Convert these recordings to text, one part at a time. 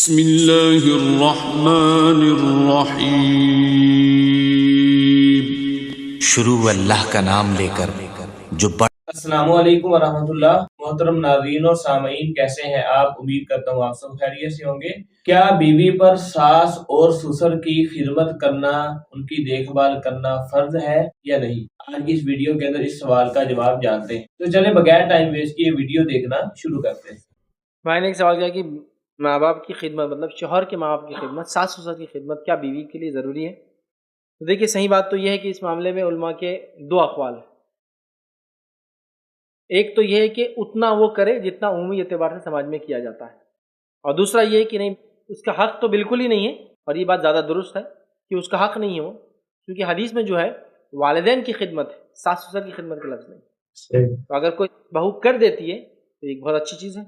بسم اللہ الرحمن الرحیم۔ شروع اللہ کا نام لے کر جو بڑا۔ السلام علیکم ورحمۃ اللہ۔ محترم ناظرین اور سامعین، کیسے ہیں آپ؟ امید کرتا ہوں آپ سب خیریت سے ہوں گے۔ کیا بیوی پر ساس اور سسر کی خدمت کرنا، ان کی دیکھ بھال کرنا فرض ہے یا نہیں؟ آج کی اس ویڈیو کے اندر اس سوال کا جواب جانتے ہیں، تو چلیں بغیر ٹائم ویسٹ کیے ویڈیو دیکھنا شروع کرتے ہیں۔ بھائی نے ایک سوال کیا کہ ماں باپ کی خدمت، مطلب شوہر کے ماں باپ کی خدمت، ساس سسر کی خدمت کیا بیوی کے لیے ضروری ہے؟ تو دیکھیے، صحیح بات تو یہ ہے کہ اس معاملے میں علماء کے دو اقوال ہیں۔ ایک تو یہ ہے کہ اتنا وہ کرے جتنا عمومی اعتبار سے سماج میں کیا جاتا ہے، اور دوسرا یہ ہے کہ نہیں، اس کا حق تو بالکل ہی نہیں ہے، اور یہ بات زیادہ درست ہے کہ اس کا حق نہیں ہو، کیونکہ حدیث میں جو ہے والدین کی خدمت ہے، ساس سسر کی خدمت کا لفظ نہیں۔ تو اگر کوئی بہو کر دیتی ہے تو ایک بہت اچھی چیز ہے،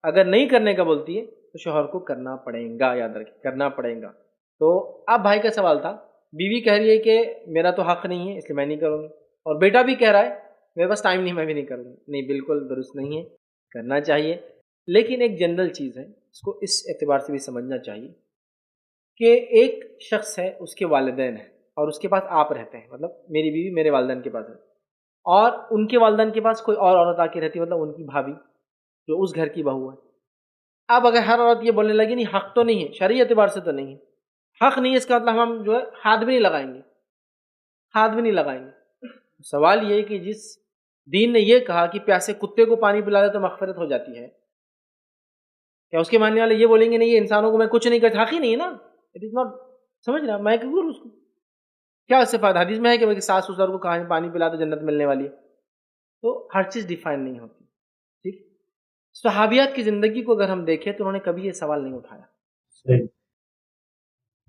اگر نہیں کرنے کا بولتی ہے تو شوہر کو کرنا پڑے گا، یاد رکھیں کرنا پڑے گا۔ تو اب بھائی کا سوال تھا، بیوی کہہ رہی ہے کہ میرا تو حق نہیں ہے اس لیے میں نہیں کروں گی، اور بیٹا بھی کہہ رہا ہے میرے پاس ٹائم نہیں، میں بھی نہیں کروں گی۔ نہیں، بالکل درست نہیں ہے، کرنا چاہیے، لیکن ایک جنرل چیز ہے، اس کو اس اعتبار سے بھی سمجھنا چاہیے کہ ایک شخص ہے، اس کے والدین ہیں اور اس کے پاس آپ رہتے ہیں، مطلب میری بیوی میرے والدین کے پاس ہے، اور ان کے والدین کے پاس کوئی اور عورت آ کے رہتی ہے، مطلب ان کی بھابھی جو اس گھر کی بہو ہے۔ اب اگر ہر عورت یہ بولنے لگی نہیں حق تو نہیں ہے، شرعی اعتبار سے تو نہیں ہے، حق نہیں ہے، اس کا مطلب ہم جو ہے ہاتھ بھی نہیں لگائیں گے، ہاتھ بھی نہیں لگائیں گے۔ سوال یہ ہے کہ جس دین نے یہ کہا کہ پیاسے کتے کو پانی پلا دے تو مغفرت ہو جاتی ہے، کیا اس کے ماننے والے یہ بولیں گے نہیں، یہ انسانوں کو میں کچھ نہیں کرتا؟ حق ہی نہیں ہے نا، اٹ از ناٹ، سمجھ رہا میں کیوں اس کو کیا اس سے فائدہ؟ حدیث میں ہے کہ ساس سسر کو کہاں پانی پلا تو جنت ملنے والی ہے، تو ہر چیز ڈیفائن نہیں ہوتی، ٹھیک۔ صحابیات کی زندگی کو اگر ہم دیکھیں تو انہوں نے کبھی یہ سوال نہیں اٹھایا۔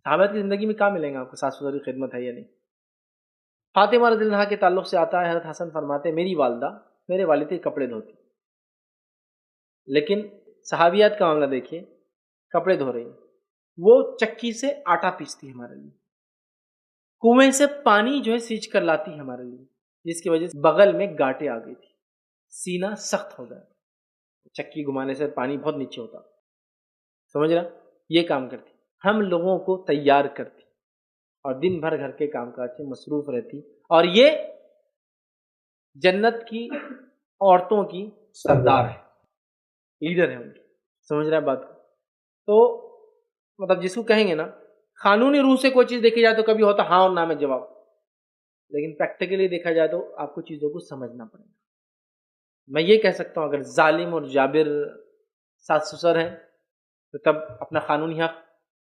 صحابیات کی زندگی میں کہاں ملیں گا آپ کو ساس سسر کی خدمت ہے یا نہیں؟ فاطمہ رضی اللہ عنہا کے تعلق سے آتا ہے، حضرت حسن فرماتے میری والدہ میرے والد کے کپڑے دھوتی، لیکن صحابیات کا معاملہ دیکھیے، کپڑے دھو رہی ہیں، وہ چکی سے آٹا پیستی ہمارے لیے، کنویں سے پانی جو ہے سینچ کر لاتی ہمارے لیے، جس کی وجہ سے بغل میں گاٹیں آ گئی تھی، سینہ سخت ہو گیا، چکی گھمانے سے پانی بہت نیچے ہوتا، سمجھ رہا، یہ کام کرتی، ہم لوگوں کو تیار کرتی، اور دن بھر گھر کے کام کاج سے مصروف رہتی، اور یہ جنت کی عورتوں کی سردار ہے، لیڈر ہے ان کی، سمجھ رہا ہے بات کو؟ تو مطلب جس کو کہیں گے نا قانونی روح سے کوئی چیز دیکھی جائے تو کبھی ہوتا ہاں اور نہ میں جواب، لیکن پریکٹیکلی دیکھا جائے تو آپ کو چیزوں کو سمجھنا پڑے گا۔ میں یہ کہہ سکتا ہوں اگر ظالم اور جابر ساس سسر ہیں تو تب اپنا قانونی حق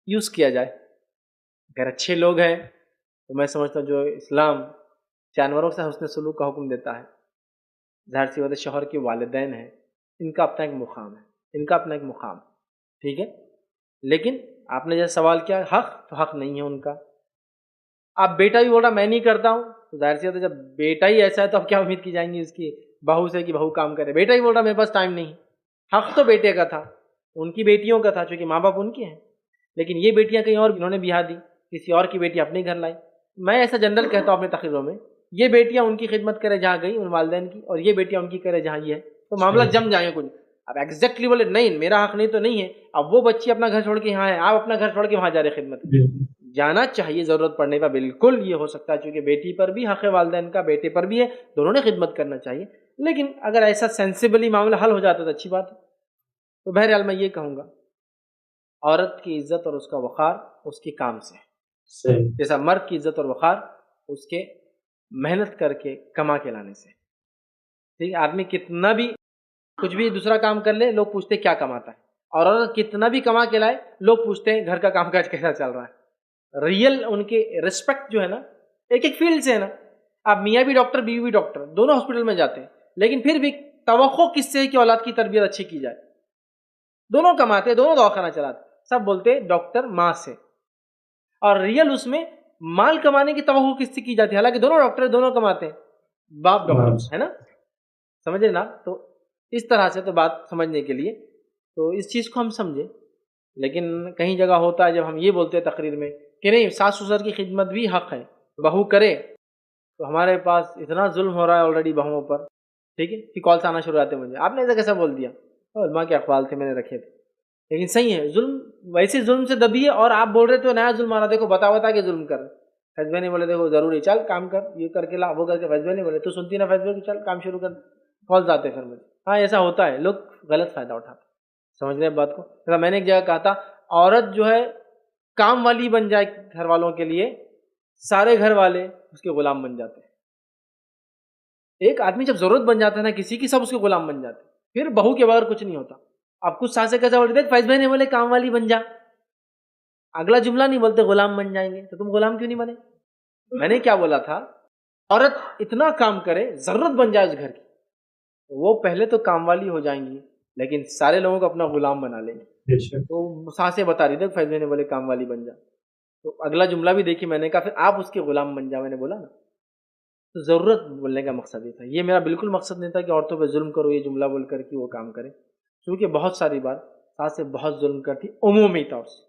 یوز کیا جائے، اگر اچھے لوگ ہیں تو میں سمجھتا ہوں جو اسلام جانوروں سے حسن سلوک کا حکم دیتا ہے، ظاہر سی بات ہے شوہر کے والدین ہیں، ان کا اپنا ایک مقام ہے، ان کا اپنا ایک مقام، ٹھیک ہے۔ لیکن آپ نے جیسے سوال کیا حق، تو حق نہیں ہے ان کا۔ اب بیٹا بھی بول رہا میں نہیں کرتا ہوں، تو ظاہر سی بات ہے جب بیٹا ہی ایسا ہے تو اب کیا امید کی جائیں گی اس کی بہو سے کہ بہو کام کرے؟ بیٹا ہی بول رہا میرے پاس ٹائم نہیں، حق تو بیٹے کا تھا، ان کی بیٹیوں کا تھا، چونکہ ماں باپ ان کے ہیں، لیکن یہ بیٹیاں کہیں اور انہوں نے بیاہ دی، کسی اور کی بیٹی اپنے گھر لائی۔ میں ایسا جنرل کہتا ہوں اپنے تقریروں میں، یہ بیٹیاں ان کی خدمت کرے جہاں گئی ان والدین کی، اور یہ بیٹیاں ان کی کرے جہاں یہ ہے، تو معاملہ جم جائیں گے کچھ۔ اب ایگزیکٹلی بولے نہیں میرا حق نہیں تو نہیں ہے، اب وہ بچی اپنا گھر چھوڑ کے یہاں ہے، آپ اپنا گھر چھوڑ کے وہاں جا رہے خدمت، جانا چاہیے ضرورت پڑنے پر، بالکل یہ ہو سکتا ہے، چونکہ بیٹی پر بھی حق ہے والدین کا، بیٹے پر بھی ہے، دونوں نے خدمت کرنا چاہیے، لیکن اگر ایسا سینسیبلی معاملہ حل ہو جاتا تو اچھی بات ہے۔ تو بہرحال میں یہ کہوں گا عورت کی عزت اور اس کا وقار اس کے کام سے، جیسا مرد کی عزت اور وقار اس کے محنت کر کے کما کے لانے سے، ٹھیک ہے۔ آدمی کتنا بھی کچھ بھی دوسرا کام کر لے، لوگ پوچھتے کیا کماتا ہے، اور عورت کتنا بھی کما کے لائے لوگ پوچھتے ہیں گھر کا کام کاج کیسا چل رہا ہے۔ ریئل ان کے ریسپیکٹ جو ہے نا ایک ایک فیلڈ سے ہے نا، آپ میاں بھی ڈاکٹر بیوی بھی ڈاکٹر، دونوں ہاسپٹل میں جاتے ہیں، لیکن پھر بھی توقع کس سے ہے کہ اولاد کی تربیت اچھی کی جائے؟ دونوں کماتے، دونوں دواخانہ چلاتے، سب بولتے ڈاکٹر ماں سے، اور ریئل اس میں مال کمانے کی توقع کس سے کی جاتی ہے؟ حالانکہ دونوں ڈاکٹر دونوں کماتے ہیں، باپ ڈاکٹر ہے نا، سمجھے نا؟ تو اس طرح سے تو بات سمجھنے کے لیے تو اس چیز کو ہم سمجھیں، لیکن کہیں جگہ ہوتا ہے جب ہم یہ بولتے ہیں تقریر میں کہ نہیں ساس سسر کی خدمت بھی حق ہے، بہو کرے، تو ہمارے پاس اتنا ظلم ہو رہا ہے آلریڈی بہوؤں پر، ٹھیک ہے، کہ کالس آنا شروع ہوتے ہیں مجھے آپ نے ایسا کیسا بول دیا؟ علماء کے اقوال تھے میں نے رکھے تھے، لیکن صحیح ہے، ظلم ویسے ظلم سے دبی ہے، اور آپ بول رہے تو نیا ظلم آ رہا، دیکھو بتا کے ظلم کر رہے. فیض بھائی نے بولے دیکھو ضروری چل کام کر، یہ کر کے لا، وہ کر کے. فیض بھائی نے بولے تو سنتی نا فیض بھائی، چل کام شروع کر. کالز آتے پھر مجھے. ہاں ایسا ہوتا ہے، لوگ غلط فائدہ اٹھاتے. سمجھ رہے ہیں بات کو؟ میں نے ایک جگہ کہا تھا عورت جو ہے کام والی بن جائے گھر والوں کے لیے، سارے گھر والے اس کے غلام بن جاتے ہیں. ایک آدمی جب ضرورت بن جاتا ہے نا کسی کی، سب اس کے غلام بن جاتے ہیں. پھر بہو کے بغیر کچھ نہیں ہوتا. اب کچھ سانسیں کیسا بولتے دیکھ فیض بھائی نے بولے کام والی بن جا، اگلا جملہ نہیں بولتے غلام بن جائیں گے، تو تم غلام کیوں نہیں بنے؟ میں نے کیا بولا تھا، عورت اتنا کام کرے ضرورت بن جائے اس گھر کی، وہ پہلے تو کام والی ہو جائیں گی لیکن سارے لوگوں کو اپنا غلام بنا لیں گے. تو سانسیں بتا رہی تھی فیض بھائی نے بولے کام والی بن جا، تو اگلا جملہ بھی دیکھی میں نے کہا پھر آپ اس کے غلام بن جا. میں نے بولا نا، تو ضرورت بولنے کا مقصد یہ تھا. یہ میرا بالکل مقصد نہیں تھا کہ عورتوں پہ ظلم کرو یہ جملہ بول کر کے وہ کام کرے، کیونکہ بہت ساری بار سانسیں بہت ظلم کرتی، عمومی طور سے.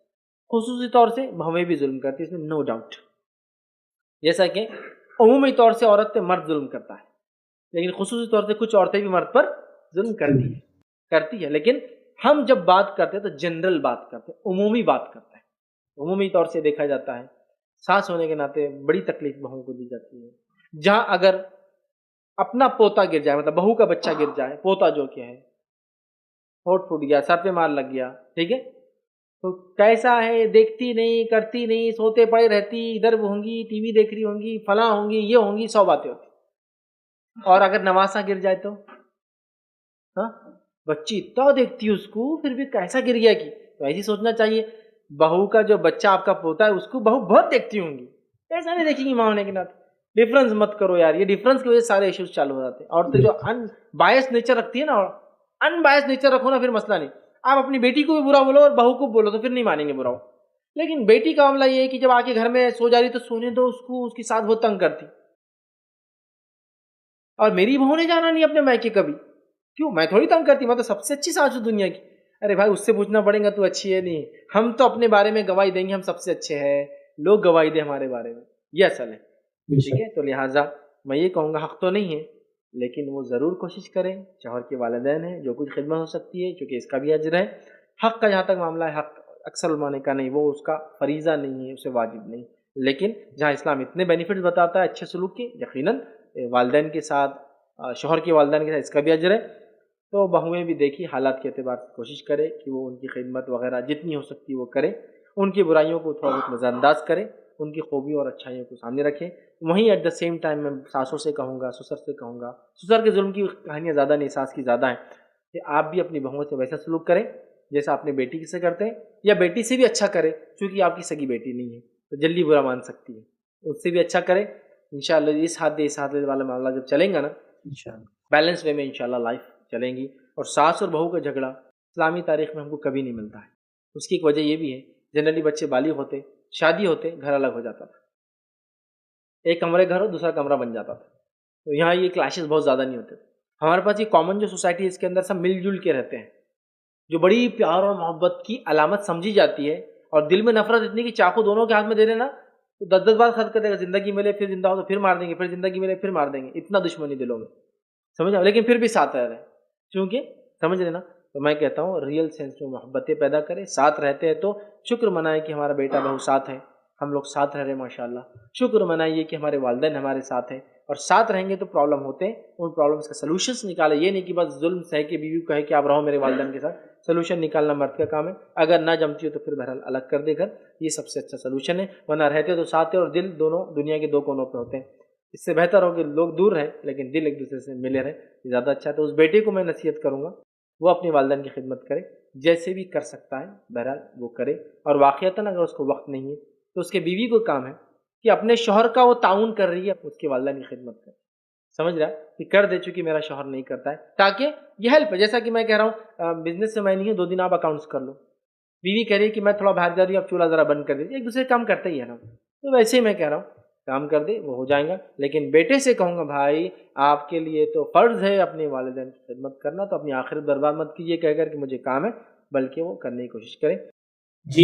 خصوصی طور سے ہمیں بھی ظلم کرتی، اس میں نو ڈاؤٹ. جیسا کہ عمومی طور سے عورت پہ مرد ظلم کرتا ہے، لیکن خصوصی طور سے کچھ عورتیں بھی مرد پر ظلم کرتی ہے. لیکن ہم جب بات کرتے ہیں تو جنرل بات کرتے ہیں، عمومی بات کرتے ہیں. عمومی طور سے دیکھا جاتا ہے سانس ہونے کے ناطے بڑی تکلیف بہوؤں کو دی جاتی ہے. جہاں اگر اپنا پوتا گر جائے، مطلب بہو کا بچہ گر جائے، پوتا جو کیا ہے، ہوٹ پھوٹ گیا، سر پہ مار لگ گیا، ٹھیک ہے، تو کیسا ہے، دیکھتی نہیں، کرتی نہیں، سوتے پڑے رہتی، ادھر ہوں گی، ٹی وی دیکھ رہی ہوں گی، فلاں ہوں گی، یہ ہوں گی، 100 باتیں ہوتی. اور اگر نواسا گر جائے تو ہاں بچی اتنا دیکھتی ہے اس کو، پھر بھی کیسا گر گیا کی. تو ایسی سوچنا چاہیے بہو کا جو بچہ آپ کا پوتا ہے اس کو بہو بہت دیکھتی ہوں گی، ایسا نہیں دیکھیں گی ماں ہونے کے ناطے. ڈفرنس مت کرو یار، یہ ڈفرنس کی وجہ سے سارے ایشوز چالو ہو جاتے ہیں. عورتیں جو ان بایس نیچر رکھتی ہے نا، ان بایس نیچر رکھو نا، پھر مسئلہ نہیں. آپ اپنی بیٹی کو بھی برا بولو اور بہو کو بولو تو پھر نہیں مانیں گے برا. لیکن بیٹی کا معاملہ یہ ہے کہ جب آ کے گھر میں سو جا رہی تو سونے دو اس کو، اس کی ساتھ بہت تنگ کرتی. اور میری بہو نے جانا نہیں اپنے مائکے کبھی، کیوں؟ میں تھوڑی تنگ کرتی، میں تو سب سے اچھی سانس ہوں دنیا کی. ارے بھائی اس سے پوچھنا پڑے گا تو اچھی ہے نہیں، ہم تو اپنے بارے میں گواہی دیں گے ہم سب سے اچھے ہیں، لوگ گواہی دیں ہمارے بارے میں، یہ اصل ہے. ٹھیک ہے، تو لہٰذا میں یہ کہوں گا حق تو نہیں ہے، لیکن وہ ضرور کوشش کریں. شوہر کے والدین ہیں، جو کچھ خدمت ہو سکتی ہے کیونکہ اس کا بھی اجر ہے. حق کا جہاں تک معاملہ ہے، حق اکثر علماء نے کہا نہیں، وہ اس کا فریضہ نہیں ہے، اسے واجب نہیں. لیکن جہاں اسلام اتنے بینیفٹس بتاتا ہے اچھے سلوک کے، یقیناً والدین کے ساتھ، شوہر کے والدین کے ساتھ اس کا بھی اجر ہے. تو بہویں بھی دیکھی حالات کے اعتبار سے کوشش کرے کہ وہ ان کی خدمت وغیرہ جتنی ہو سکتی وہ کرے، ان کی برائیوں کو تھوڑا بہت نظر انداز کرے، ان کی خوبیوں اور اچھائیوں کو سامنے رکھیں. وہیں ایٹ دا سیم ٹائم میں ساسوں سے کہوں گا، سسر سے کہوں گا، سسر کے ظلم کی کہانیاں زیادہ نہیں، ساس کی زیادہ ہیں، کہ آپ بھی اپنی بہوؤں سے ویسا سلوک کریں جیسا اپنے بیٹی سے کرتے ہیں، یا بیٹی سے بھی اچھا کرے چونکہ آپ کی سگی بیٹی نہیں ہے تو جلدی برا مان سکتی ہے، اس سے بھی اچھا کرے. انشاءاللہ اس ہاتھ دے والا معاملہ جب چلیں گا نا، بیلنس وے میں انشاءاللہ لائف چلیں گی. اور ساس اور بہو کا جھگڑا اسلامی تاریخ میں ہم کو کبھی نہیں ملتا ہے. اس کی ایک وجہ یہ بھی ہے، جنرلی بچے بالغ ہوتے، شادی ہوتے، گھر الگ ہو جاتا تھا، ایک کمرے گھر ہو دوسرا کمرہ بن جاتا تھا، تو یہاں یہ کلیشز بہت زیادہ نہیں ہوتے. ہمارے پاس یہ کامن جو سوسائٹی ہے اس کے اندر سب مل جل کے رہتے ہیں، جو بڑی پیار اور محبت کی علامت سمجھی جاتی ہے. اور دل میں نفرت اتنی کہ چاقو دونوں کے ہاتھ میں دے دینا تو 10 بار خرچ کر دے گا، زندگی ملے پھر زندہ ہو تو پھر مار دیں گے، پھر زندگی ملے پھر مار دیں گے، اتنا دشمنی دلوں میں، سمجھا؟ لیکن پھر بھی ساتھ رہ رہے ہیں، چونکہ سمجھ رہے نا. تو میں کہتا ہوں ریئل سینس میں محبتیں پیدا کریں، ساتھ رہتے ہیں تو شکر منائیں کہ ہمارا بیٹا بہو ساتھ ہے، ہم لوگ ساتھ رہ رہے ہیں ماشاءاللہ. شکر منائیے کہ ہمارے والدین ہمارے ساتھ ہیں، اور ساتھ رہیں گے تو پرابلم ہوتے ہیں، ان پرابلمس کا سلوشنس نکالے. یہ نہیں کہ بس ظلم سہ کے بیوی کو کہے کہ آپ رہو میرے والدین کے ساتھ. سلوشن نکالنا مرد کا کام ہے، اگر نہ جمتی ہو تو پھر بہرحال الگ کر دے گھر، یہ سب سے اچھا سلوشن ہے. ورنہ رہتے تو ساتھ ہے اور دل دونوں دنیا کے دو کونوں پہ ہوتے ہیں. اس سے بہتر ہو کہ لوگ دور رہیں لیکن دل ایک دوسرے سے ملے رہیں، یہ زیادہ اچھا ہے. تو اس بیٹے کو میں نصیحت کروں گا وہ اپنے والدین کی خدمت کرے، جیسے بھی کر سکتا ہے بہرحال وہ کرے. اور واقعتاً اگر اس کو وقت نہیں ہے تو اس کے بیوی کو کام ہے کہ اپنے شوہر کا وہ تعاون کر رہی ہے، اس کے والدین کی خدمت کرے. سمجھ رہا کہ کر دے، چونکہ میرا شوہر نہیں کرتا ہے، تاکہ یہ ہیلپ ہے. جیسا کہ میں کہہ رہا ہوں بزنس سے میں نہیں ہوں، 2 دن آپ اکاؤنٹس کر لو. بیوی کہہ رہی ہے کہ میں تھوڑا باہر جا رہی ہوں، اب چولہا ذرا بند کر دیجیے، ایک دوسرے کام کرتے ہی ہے نا. تو ویسے ہی میں کہہ رہا ہوں کام کر دے، وہ ہو جائیں گا. لیکن بیٹے سے کہوں گا بھائی آپ کے لیے تو فرض ہے اپنے والدین کی خدمت کرنا، تو اپنی آخرت برباد مت کیجیے کہہ کر کہ مجھے کام ہے، بلکہ وہ کرنے کی کوشش کریں. جی